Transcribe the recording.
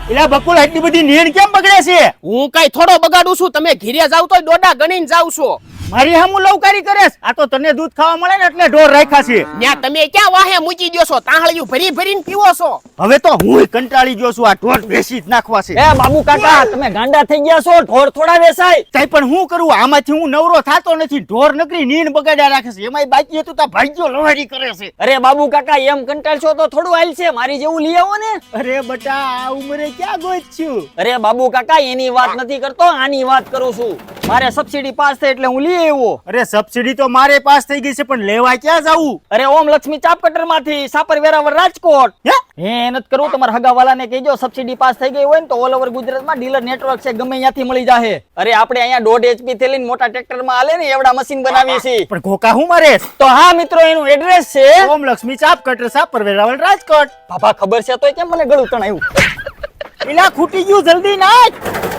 એલા બકુલ આટલી બધી નીણ કેમ બગડે છે? હું કઈ થોડો બગાડું છું, તમે ઘીરે જાવ તો દોડા ગણીને જાવ છો. મારી હામું લવકારી કરેસ? આ તો તને દૂધ ખાવા મળે ને એટલે ઢોર રાખ્યા છે. ત્યાં તમે ક્યાં વાહે મૂકી દો છો? તાહળિયું ભરી ભરીને પીવો છો. હવે તો હું કંટાળી ગયો છું, આ ઢોર વેચી જ નાખવા છે. એ બાબુ કાકા તમે ગાંડા થઈ ગયા છો, ઢોર થોડા વેચાય. કઈ પણ હું કરું, આમાંથી હું નવરો થાતો નથી. ઢોર નકરી નીણ બગાડ્યા રાખે છે, એમાંય બાકી હતું તા ભાગ્યો લવારી કરે છે. અરે બાબુ કાકા એમ કંટાળશો તો થોડું હાલ છે, મારી જેવું લઈ આવો ને. અરે બટા, આ ઉંમરે ક્યાં ગોચ્યું? અરે બાબુ કાકા એની વાત નથી કરતો, આની વાત કરું છું. મારે સબસિડી પાસ થઈ એટલે હું લઈ આવ્યો. અરે સબસિડી તો મારે પાસ થઈ ગઈ છે, પણ લેવા ક્યાં જાવું? અરે ઓમ લક્ષ્મી ચાપ કટર માંથી સાપર વેરાવળ રાજકોટ. હે નથી કરવું, તમારા હગાવાલા ને કહેજો સબસિડી પાસ થઈ ગઈ હોય ને તો ઓલ ઓવર ગુજરાતમાં ડીલર નેટવર્ક છે, ગમે ત્યાંથી મળી જાહે. અરે આપણે અહીંયા 1.5 HP થી લઈને મોટા ટ્રેક્ટર માં હાલે ને એવડા મશીન બનાવીએ છીએ. પણ ઘોકા હું મારે? તો હા મિત્રો, એનું એડ્રેસ છે ઓમ લક્ષ્મી ચાપ કટર, સાપર વેરાવળ રાજકોટ. બાબા ખબર છે તોય કેમ મને ગળું તણાયું? એલા ખૂટી ગયું, જલ્દી નાખ.